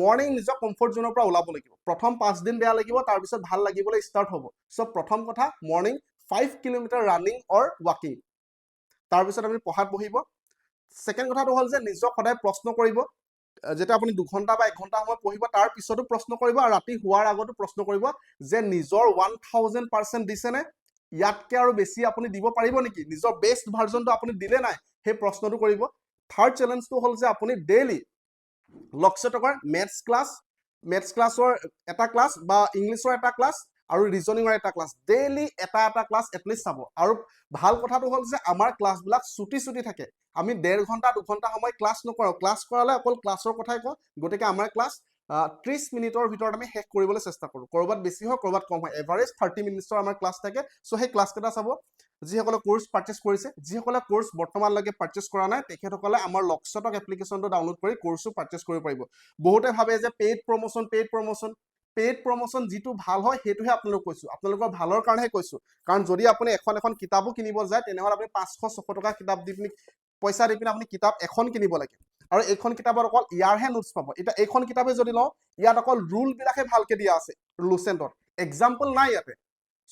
মৰ্নিং নিজৰ কমফৰ্ট জোনৰ পৰা ওলাব লাগিব প্ৰথম 5 দিন বেয়া লাগিব তাৰ পিছত ভাল লাগিবলৈ ষ্টাৰ্ট হ'ব সো প্ৰথম কথা মৰ্নিং 5 কিলোমিটাৰ ৰানিং অৰ ৱাকিং তাৰ পিছত আপুনি পঢ়াত বহিব সেকেন্ড কথাটো হল যে নিজক সদায় প্ৰশ্ন কৰিব যেটা আপুনি 2 ঘন্টা বা 1 ঘন্টা সময় পঢ়িব তাৰ পিছতো প্ৰশ্ন কৰিব আৰু ৰাতি হোৱাৰ আগতো প্ৰশ্ন কৰিব যে নিজৰ 1000% দিছে নে ইয়াতকে আৰু বেছি আপুনি দিব পাৰিব নেকি নিজৰ বেষ্ট ভাৰ্জনটো আপুনি দিলে নাই সেই প্ৰশ্নটো কৰিব থাৰ্ড চ্যালেঞ্জটো হল যে আপুনি ডেইলি লক্ষ্য টকৰ মেথছ ক্লাছৰ এটা ক্লাছ বা ইংলিছৰ এটা ক্লাছ আৰু ৰিজনিঙৰ এটা ক্লাছ ডেইলি এটা ক্লাছ এটলিষ্ট চাব আৰু ভাল কথাটো হল যে আমাৰ ক্লাছবিলাক ছুটি থাকে আমি 1.5 ঘন্টা 2 ঘন্টা সময় ক্লাছ নকৰো ক্লাছ কৰালে অকল ক্লাছৰ কথাই কওঁ গতিকে আমাৰ ক্লাছ 30 মিনিটৰ ভিতৰত আমি শেষ কৰিবলৈ চেষ্টা কৰো কৰবাত বেছি হয় কৰবাত কম হয় এভাৰেজ 30 মিনিটৰ আমাৰ ক্লাছ থাকে সো সেই ক্লাছ কেটা চাব যিসকলে কোৰ্স পাৰচেজ কৰিছে যিসকলে কোৰ্স বৰ্তমানলৈকে পাৰচেজ কৰা নাই তেখেতসকলে আমাৰ লক্ষ্য টক এপ্লিকেশনটো ডাউনলোড কৰি কোৰ্সও পাৰচেজ কৰিব পাৰিব বহুতে ভাবে যে পেইড প্ৰমোশন যিটো ভাল হয় হেতুহে আপোনালোক কৈছো আপোনালোকৰ ভালৰ কাৰণেহে কৈছো কাৰণ যদি আপুনি এখন কিতাপও কিনিব যায় তেনেহলে আপুনি 500 600 টকা কিতাপ দি পিনি পইচা দি পিনি আপুনি কিতাপ এখন কিনিব লাগে আৰু এইখন কিতাপৰ অকল ইয়াৰহে নোটছ পাব এটা এইখন কিতাপে যদি লও ইয়াত অকল ৰুল বিলাকে ভালকে দিয়া আছে লুচেন্টত এক্সাম্পল নাই ইয়াতে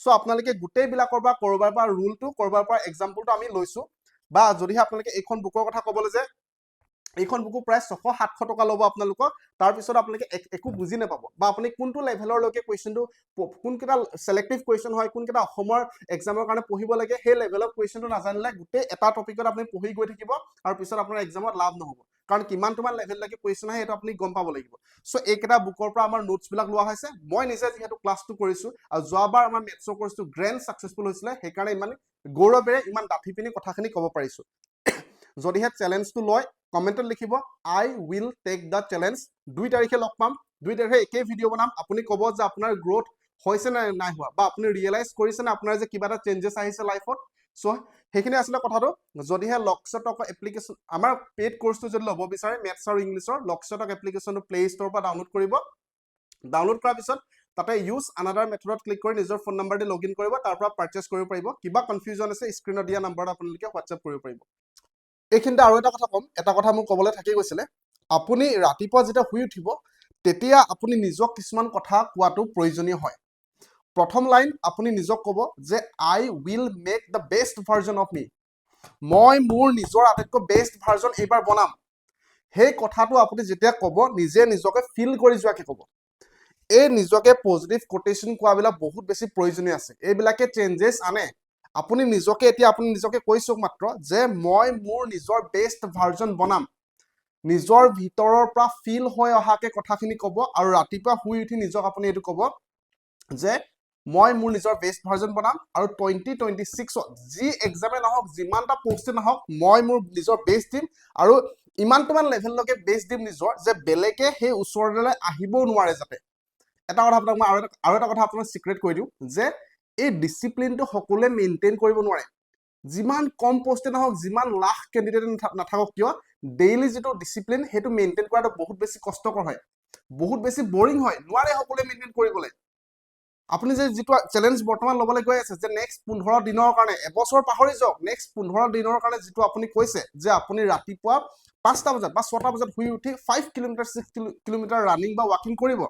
সো আপোনালোকে গুটেই বিলাকৰ পৰা কৰবাৰ পৰা ৰুলটো কৰবাৰ পৰা এক্সাম্পলটো আমি লৈছো বা যদিহে আপোনালোকে এইখন বুকৰ কথা ক'বলৈ যে এইখন বুকু প্ৰায় 600-700 টকা ল'ব আপোনালোকক তাৰ পিছত আপোনালোকে একো বুজি নাপাব বা আপুনি কোনটো লেভেলৰ লৈকে কোৱেশ্চনটো কোনকেটা সিলেক্টিভ কোৱেশ্চন হয় কোনকেটা অসমৰ এক্সামৰ কাৰণে পঢ়িব লাগে সেই লেভেলৰ কোৱেশ্চনটো নাজানিলে গুটেই এটা টপিকত আপুনি পঢ়ি গৈ থাকিব আৰু পিছত আপোনাৰ এক্সামত লাভ নহব কাৰণ কিমান তোমাৰ লেভেল লাগে কোৱেশ্চন আহে এটা আপুনি গম পাব লাগিব সো এইকেটা বুকৰ পৰা আমাৰ নোটছ বিলাক লোৱা হৈছে মই নিজে যেহেতু ক্লাছটো কৰিছো আৰু যোৱাবাৰ আমাৰ মেথছৰ কোৰ্সটো গ্ৰেন্ড সাকসেসফুল হৈছিলে সেইকাৰণে ইমান গৌৰৱেৰে ইমান ডাঠি পিনি কথাখিনি ক'ব পাৰিছো যদিহে চ্যালেঞ্জটো লয় কমেন্টত লিখিব আই উইল টেক দা চ্যালেঞ্জ 2 তাৰিখে লগ পাম 2 তাৰিখে একে ভিডিও বনাম আপুনি ক'ব যে আপোনাৰ গ্ৰোথ হৈছে না নাই হোৱা বা আপুনি ৰিয়েলাইজ কৰিছে না আপোনাৰ যে কিবা এটা চেঞ্জেস আহিছে লাইফত সো সেইখিনি আসলে কথাটো যদিহে লক্ষ্য টক এপ্লিকেশন আমাৰ পেইড কোৰ্সটো যদি ল'ব বিচাৰে মেথছ আৰু ইংলিছৰ লক্ষ্য টক এপ্লিকেশনটো প্লে ষ্টৰৰ পৰা ডাউনলোড কৰিব ডাউনলোড কৰাৰ পিছত তাতে ইউজ আনাদাৰ মেথডত ক্লিক কৰি নিজৰ ফোন নম্বৰ দি লগইন কৰিব তাৰ পৰা পাৰচেজ কৰিব পাৰিব কিবা কনফিউজন আছে স্ক্ৰিনত দিয়া নম্বৰত আপোনালোকে WhatsApp কৰিব পাৰিব এইখিনিতে আৰু এটা কথা কম এটা কথা মোক ক'বলৈ থাকি গৈছিলে আপুনি ৰাতিপুৱা যেতিয়া শুই উঠিব তেতিয়া আপুনি নিজক কিছুমান কথা কোৱাটো প্ৰয়োজনীয় হয় প্ৰথম লাইন আপুনি নিজক ক'ব যে I will make the best version of me মই মোৰ নিজৰ আটাইতকৈ বেষ্ট ভাৰ্জন এইবাৰ বনাম সেই কথাটো আপুনি যেতিয়া ক'ব নিজে নিজকে ফিল কৰি যোৱাকে ক'ব এই নিজকে পজিটিভ কোটেশন কোৱাবিলাক বহুত বেছি প্ৰয়োজনীয় আছে এইবিলাকে চেঞ্জেস আনে আপুনি নিজকে কৈছো মাত্ৰ যে মই মোৰ নিজৰ বেষ্ট ভাৰ্জন বনাম নিজৰ ভিতৰৰ পৰা ফিল হৈ অহাকে কথাখিনি ক'ব আৰু ৰাতিপুৱা শুই উঠি নিজক আপুনি এইটো ক'ব যে মই মোৰ নিজৰ বেষ্ট ভাৰ্জন বনাম আৰু 2026 যি এক্সামে নহওক যিমানটা পোষ্টে নহওক মই মোৰ নিজৰ বেষ্ট দিম আৰু ইমানটোমান লেভেললৈকে বেষ্ট দিম নিজৰ যে বেলেগে সেই ওচৰলৈ আহিবও নোৱাৰে যাতে এটা কথা আপোনাক মই আৰু এটা কথা আপোনাক সিক্ৰেট কৈ দিওঁ যে এই ডিসিপ্লিনটো সকলোৱে মেইনটেইন কৰিব নোৱাৰে যিমান কম পোষ্টে নহওক যিমান লাখ কেণ্ডিডেট নাথাকক কিয় ডেইলি যিটো ডিসিপ্লিন সেইটো মেইনটেইন কৰাটো বহুত বেছি কষ্টকৰ হয় বহুত বেছি বৰিং হয় নোৱাৰে সকলোৱে মেইনটেইন কৰিবলৈ আপুনি যে যিটো চ্যালেঞ্জ বৰ্তমান ল'বলৈ গৈ আছে যে নেক্সট 15 দিনৰ কাৰণে এবছৰ পাহৰি যাওক নেক্সট 15 দিনৰ কাৰণে যিটো আপুনি কৈছে যে আপুনি ৰাতিপুৱা 5টা বজাত বা 6টা বজাত শুই উঠি 5 কিলোমিটাৰ 6 কিলোমিটাৰ ৰানিং বা ৱাকিং কৰিব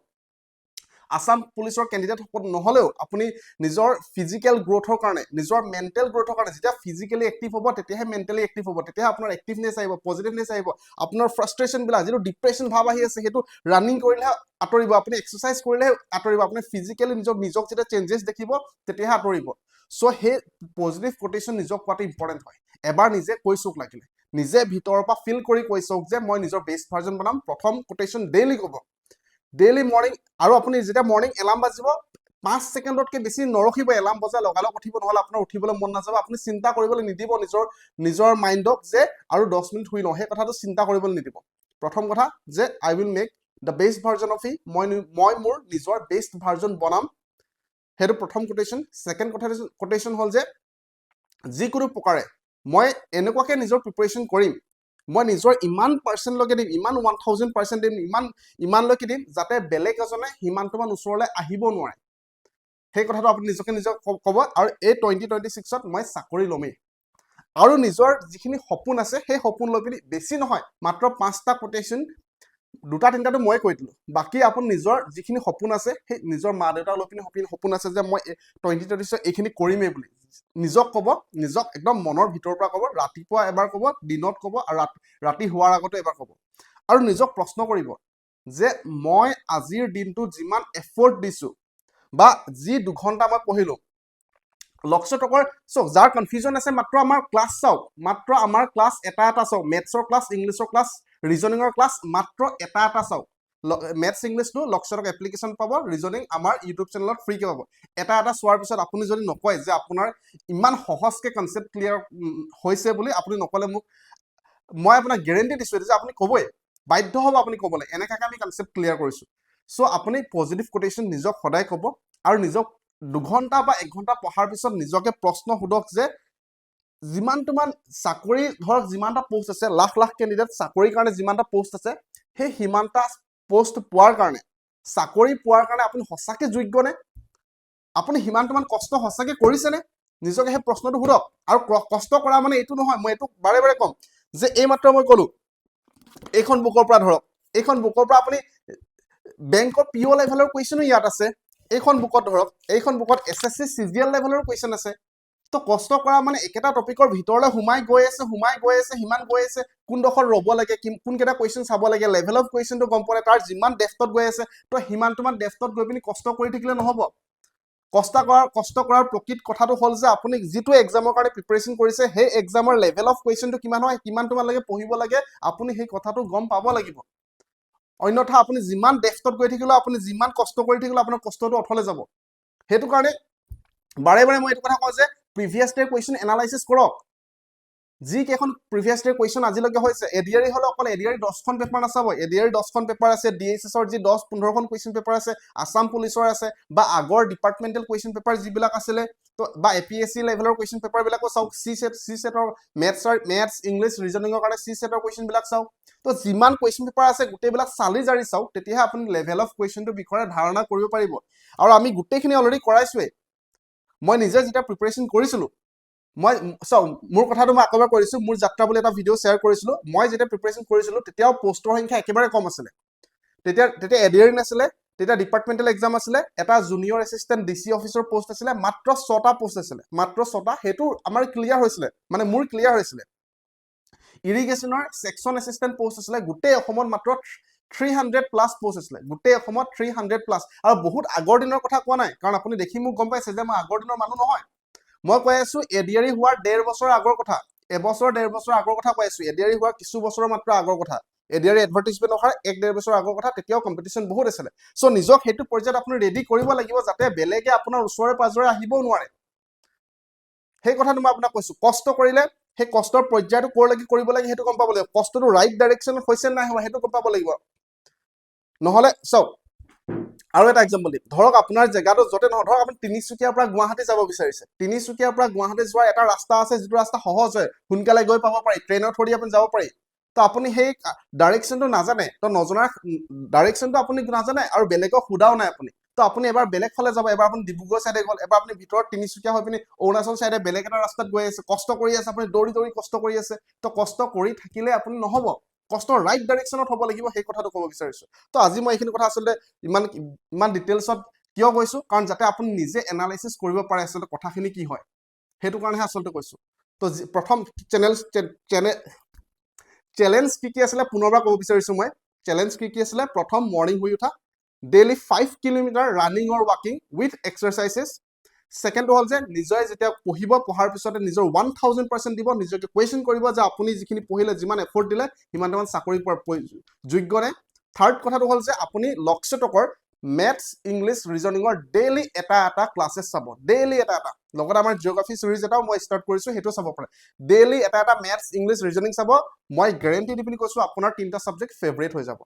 আসাম পুলিচৰ কেণ্ডিডেট নহলেও আপুনি নিজৰ ফিজিক্যাল গ্ৰোথৰ কাৰণে নিজৰ মেন্টেল গ্ৰোথৰ কাৰণে যেতিয়া ফিজিক্যালি এক্টিভ হ'ব তেতিয়াহে মেন্টেলি এক্টিভ হ'ব তেতিয়া আপোনাৰ এক্টিভনেছ আহিব পজিটিভনেছ আহিব আপোনাৰ ফ্ৰাষ্ট্ৰেচন বিলাক যিটো ডিপ্ৰেছন ভাৱ আহি আছে সেইটো ৰানিং কৰিলে আঁতৰিব আপুনি এক্সাৰসাইজ কৰিলে আঁতৰিব আপুনি ফিজিক্যালি নিজক যেতিয়া চেঞ্জেছ দেখিব তেতিয়াহে আঁতৰিব সো হে পজিটিভ কোটেশন নিজক কোৱাটো ইম্পৰ্টেন্ট হয় এবাৰ নিজে কৈ চাওক লাগিলে নিজে ভিতৰৰ পৰা ফিল কৰি কৈ চাওক যে মই নিজৰ বেষ্ট ভাৰ্জন বনাম প্ৰথম কোটেশন ডেইলি ক'ব ডেইলি মৰ্নিং আৰু আপুনি যেতিয়া মৰ্নিং এলাৰ্ম বাজিব 5 সেকেন্ডতকৈ বেছি নৰখিব এলাৰ্ম বজা লগালগ উঠিব নহলে আপোনাৰ উঠিবলৈ মন নাযাব আপুনি চিন্তা কৰিবলৈ নিদিব নিজৰ মাইণ্ডক যে আৰু 10 মিনিট শুই লওঁ সেই কথাটো চিন্তা কৰিবলৈ নিদিব প্ৰথম কথা যে I will make the best version of ই মই মোৰ নিজৰ বেষ্ট ভাৰ্জন বনাম সেইটো প্ৰথম কোটেশন সেকেন্ড কোটেশন হ'ল যে যিকোনো প্ৰকাৰে মই এনেকুৱাকে নিজৰ প্ৰিপাৰেচন কৰিম মই নিজৰ ইমান পাৰ্সেন্ট লগে দিম ইমান 1000% দিম ইমান লৈকে দিম যাতে বেলেগ এজনে হিমান্তমান ওচৰলৈ আহিব নোৱাৰে সেই কথাটো আপুনি নিজকে ক'ব আৰু এই 2026ত মই চাকৰি লমেই আৰু নিজৰ যিখিনি সপোন আছে সেই সপোন লৈ পিনি বেছি নহয় মাত্ৰ 5টা কোটেশন দুটা তিনটাটো মই কৈ দিলো বাকি আপুনি নিজৰ যিখিনি সপোন আছে সেই নিজৰ মা দেউতা লৈ পিনি সপোন আছে যে মই 2026 এইখিনি কৰিমেই বুলি নিজক ক'ব নিজক একদম মনৰ ভিতৰৰ পৰা ক'ব ৰাতিপুৱা এবাৰ ক'ব দিনত ক'ব আৰু ৰাতি হোৱাৰ আগতে এবাৰ ক'ব আৰু নিজক প্ৰশ্ন কৰিব যে মই আজিৰ দিনটো যিমান এফৰ্ট দিছো বা যি 2 ঘণ্টা মই পঢ়িলো লক্ষ্য টকৰ চাওক যাৰ কনফিউজন আছে মাত্ৰ আমাৰ ক্লাছ চাওক মাত্ৰ আমাৰ ক্লাছ এটা চাওক মেথছৰ ক্লাছ ইংলিছৰ ক্লাছ ৰিজনিঙৰ ক্লাছ মাত্ৰ এটা চাওক মেথছ ইংলিছটো লক্ষ্য টক এপ্লিকেশ্যন পাব ৰিজনিং আমাৰ ইউটিউব চেনেলত ফ্ৰীকে পাব এটা চোৱাৰ পিছত আপুনি যদি নকয় যে আপোনাৰ ইমান সহজকে কনসেপ্ট ক্লিয়াৰ হৈছে বুলি আপুনি নকলে মোক মই আপোনাক গ্যাৰান্টি দিছো যে আপুনি ক'বই বাধ্য হ'ব আপুনি ক'বলৈ এনেকাকে আমি কনসেপ্ট ক্লিয়াৰ কৰিছো সো আপুনি পজিটিভ কোটেশন নিজক সদায় ক'ব আৰু নিজক 2 ঘণ্টা বা 1 ঘণ্টা পঢ়াৰ পিছত নিজকে প্ৰশ্ন সুধক যে যিমানটোমান চাকৰি ধৰক যিমানটা পোষ্ট আছে লাখ লাখ কেণ্ডিডেট চাকৰিৰ কাৰণে যিমানটা পোষ্ট আছে সেই সিমানটা পোষ্ট পোৱাৰ কাৰণে চাকৰি পোৱাৰ কাৰণে আপুনি সঁচাকে যোগ্যনে আপুনি সিমানটোমান কষ্ট সঁচাকে কৰিছেনে নিজকে সেই প্ৰশ্নটো সুধক আৰু কষ্ট কৰা মানে এইটো নহয় মই এইটো বাৰে বাৰে কম যে এই মাত্ৰ মই ক'লো এইখন বুকৰ পৰা ধৰক এইখন বুকৰ পৰা আপুনি বেংকৰ পিও লেভেলৰ কোৱেশ্চনো ইয়াত আছে এইখন বুকত ধৰক এইখন বুকত এসএসসি সিজিএল লেভেলৰ কোৱেশ্চন আছে তো কষ্ট কৰা মানে একেটা টপিকৰ ভিতৰলৈ সোমাই গৈ আছে হিমান গৈ আছে কোন ডখৰ ৰব লাগে কোন কেটা কোৱেশ্চন চাব লাগে লেভেল অফ কোৱেশ্চনটো গম পোৱা তাৰ যিমান ডেপথত গৈ আছে তো হিমানটোমান ডেপথত গৈ পিনি কষ্ট কৰি থাকিলে নহব কষ্ট কৰাৰ প্ৰকৃত কথাটো হ'ল যে আপুনি যিটো এক্সামৰ কাৰণে প্ৰিপাৰেচন কৰিছে সেই এক্সামৰ লেভেল অফ কোৱেশ্চনটো কিমান হয় কিমানটোমান লাগে পঢ়িব লাগে আপুনি সেই কথাটো গম পাব লাগিব অন্যথা আপুনি যিমান ডেপথত গৈ থাকিলেও আপুনি যিমান কষ্ট কৰি থাকিলেও আপোনাৰ কষ্টটো অথলে যাব সেইটো কাৰণে বাৰে বাৰে মই এইটো কথা কওঁ যে প্ৰিভিয়াছ ইয়েৰ কোৱেশ্চন এনালাইসিস কৰক যি কেখন প্ৰিভিয়াছ ইয়েৰ কোৱেশ্চন আজিলৈকে হৈছে এডিআৰই হলে অকল এডিআৰই 10খন পেপাৰ নাচাব এডিআৰই 10খন পেপাৰ আছে ডিএছএছৰ যি 10-15খন কোৱেশ্চন পেপাৰ আছে আসাম পুলিচৰ আছে বা আগৰ ডিপাৰ্টমেন্টেল কোৱেশ্চন পেপাৰ যিবিলাক আছিলে তো বা এপিএসসি লেভেলৰ কোৱেশ্চন পেপাৰ বিলাকো চাওক সি সেটৰ মেথছ ইংলিছ ৰিজনিঙৰ কাৰণে সি সেটৰ কোৱেশ্চন বিলাক চাওক তো যিমান কোৱেশ্চন পেপাৰ আছে গোটেইবিলাক চালি জাৰি চাওক তেতিয়াহে আপুনি লেভেল অফ কোৱেশ্চনটো বিষয়ে ধাৰণা কৰিব পাৰিব আৰু আমি গোটেইখিনি অলৰেডি কৰাইছোৱে মই নিজে যেতিয়া প্ৰিপাৰেচন কৰিছিলো মই চাও মোৰ কথাটো মই আকবাৰ কৰিছো মোৰ যাত্ৰা বুলি এটা ভিডিও শ্বেয়াৰ কৰিছিলো মই যেতিয়া প্ৰিপাৰেচন কৰিছিলো তেতিয়াও পোষ্টৰ সংখ্যা একেবাৰে কম আছিলে তেতিয়া এডিআৰই নাছিলে তেতিয়া ডিপাৰ্টমেন্টেল এক্সাম আছিলে এটা জুনিয়ৰ এসিস্ট্যান্ট ডিসি অফিচৰ পোষ্ট আছিলে মাত্ৰ 6টা পোষ্ট আছিলে মাত্ৰ 6টা হেতু আমাৰ ক্লিয়াৰ হৈছিলে মানে মোৰ ক্লিয়াৰ হৈছিলে ইৰিগেশনৰ সেকশন এসিস্ট্যান্ট পোষ্ট আছিলে গোটেই অসমত মাত্ৰ 300 প্লাস পোষ্ট আছিলে গোটেই অসমত 300 প্লাস আৰু বহুত আগৰ দিনৰ কথা কোৱা নাই কাৰণ আপুনি দেখি মোক গম পাইছে যে মই আগৰ দিনৰ মানুহ নহয় মই কৈ আছো এডিআৰই হোৱাৰ 1.5 বছৰ আগৰ কথা এবছৰ 1.5 বছৰ আগৰ কথা কৈ আছো এডিআৰই হোৱাৰ কিছু বছৰৰ মাত্ৰ আগৰ কথা এডিআৰই এডভাৰটাইজমেন্ট অহাৰ 1.5 বছৰ আগৰ কথা তেতিয়াও কম্পিটিশন বহুত আছিল সো নিজক হেতু পৰ্যায়ত আপুনি ৰেডি কৰিব লাগিব যাতে বেলেগে আপোনাৰ ওচৰে পাজৰে আহিব নোৱাৰে সেই কথাটো মই আপোনাক কৈছো কষ্ট কৰিলে সেই কষ্টৰ পৰ্যায়টো কৰলৈকে কৰিব লাগে হেতু গম পাব লাগিব কষ্টটো ৰাইট ডাইৰেকচনত হৈছে নাই হোৱা হেতু গম পাব লাগিব নহলে চাওক আৰু এটা এক্সাম্পল দিম, ধৰক আপোনাৰ জেগাটো য'তে নহয়, ধৰক আপুনি তিনিচুকীয়াৰ পৰা গুৱাহাটী যাব বিচাৰিছে, তিনিচুকীয়াৰ পৰা গুৱাহাটী যোৱাৰ এটা ৰাস্তা আছে, যিটো ৰাস্তা সহজ হয়, সোনকালে গৈ পাব পাৰি, ট্ৰেইনৰ থ্ৰুদি আপুনি যাব পাৰি। তো আপুনি সেই ডাইৰেকশ্যনটো নাজানে, তো নজনাৰ ডাইৰেকশ্যনটো আপুনি নাজানে আৰু বেলেগক সোধাও নাই আপুনি। তো আপুনি এবাৰ বেলেগ ফালে যাব, এবাৰ আপুনি ডিব্ৰুগড় চাইডে গ'ল, এবাৰ আপুনি ভিতৰত তিনিচুকীয়া হৈ পিনি অৰুণাচল চাইডে বেলেগ এটা ৰাস্তাত গৈ আছে, কষ্ট কৰি আছে, আপুনি দৌৰি দৌৰি কষ্ট কৰি আছে। তো কষ্ট কৰি থাকিলে আপুনি নহ'ব, কষ্ট ৰাইট ডাইৰেকশ্যনত হ'ব লাগিব, সেই কথাটো ক'ব বিচাৰিছো। তো আজি মই এইখিনি কথা আচলতে ইমান ডিটেইলছত কিয় কৈছো, কাৰণ যাতে আপুনি নিজে এনালাইচিছ কৰিব পাৰে আচলতে কথাখিনি কি হয়, সেইটো কাৰণেহে আচলতে কৈছো। তো প্ৰথম চেলেঞ্জ কি আছিলে পুনৰবাৰ ক'ব বিচাৰিছো মই। চেলেঞ্জ কি আছিলে? প্ৰথম মৰ্ণিং শুই উঠা, ডেইলি 5 কিলোমিটাৰ ৰানিং অৰ ৱাকিং উইথ এক্সাৰচাইজেছ। ছেকেণ্ডটো হ'ল যে নিজে যেতিয়া পঢ়িব, পঢ়াৰ পিছতে নিজৰ 1000% দিব, নিজকে কুৱেশ্যন কৰিব যে আপুনি যিখিনি পঢ়িলে, যিমান এফৰ্ট দিলে, সিমানটামান চাকৰি পোৱাৰ যোগ্য নে। থাৰ্ড কথাটো হ'ল যে আপুনি লক্ষ্যটকৰ মেথছ, ইংলিছ, ৰিজনিঙৰ ডেইলি এটা এটা ক্লাছেছ চাব, ডেইলি এটা এটা। লগতে আমাৰ জিঅ'গ্ৰাফী চিৰিজ এটাও মই ষ্টাৰ্ট কৰিছো, সেইটো চাব পাৰে। ডেইলি এটা এটা মেথছ, ইংলিছ, ৰিজনিং চাব। মই গেৰেণ্টি দি পিনি কৈছো আপোনাৰ 3টা ছাবজেক্ট ফেভৰেট হৈ যাব।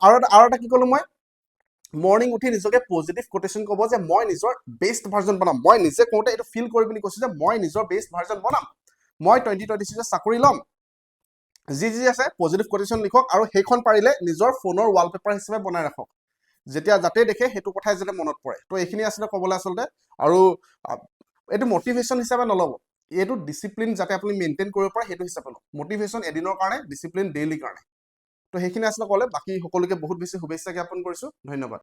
আৰু এটা কি ক'লো মই, মৰ্ণিং উঠি নিজকে পজিটিভ কোটেশ্যন ক'ব যে মই নিজৰ বেষ্ট ভাৰ্জন বনাম। মই নিজে কওঁতে এইটো ফিল কৰি পিনি কৈছো যে মই নিজৰ বেষ্ট ভাৰ্জন বনাম, মই 2026 চাকৰি ল'ম। যি আছে পজিটিভ কোটেশ্যন লিখক, আৰু সেইখন পাৰিলে নিজৰ ফোনৰ ৱালপেপাৰ হিচাপে বনাই ৰাখক, যেতিয়া যাতে দেখে সেইটো কথাই যাতে মনত পৰে। তো এইখিনি আছিলে ক'বলৈ আচলতে। আৰু এইটো মটিভেশ্যন হিচাপে নল'ব, এইটো ডিচিপ্লিন যাতে আপুনি মেইনটেইন কৰিব পাৰে সেইটো হিচাপে লওক। মটিভেশ্যন এদিনৰ কাৰণে, ডিচিপ্লিন ডেইলি কাৰণে। তো সেইখিনি আছিলে ক'লে। বাকী সকলোকে বহুত বেছি শুভেচ্ছা জ্ঞাপন কৰিছো, ধন্যবাদ।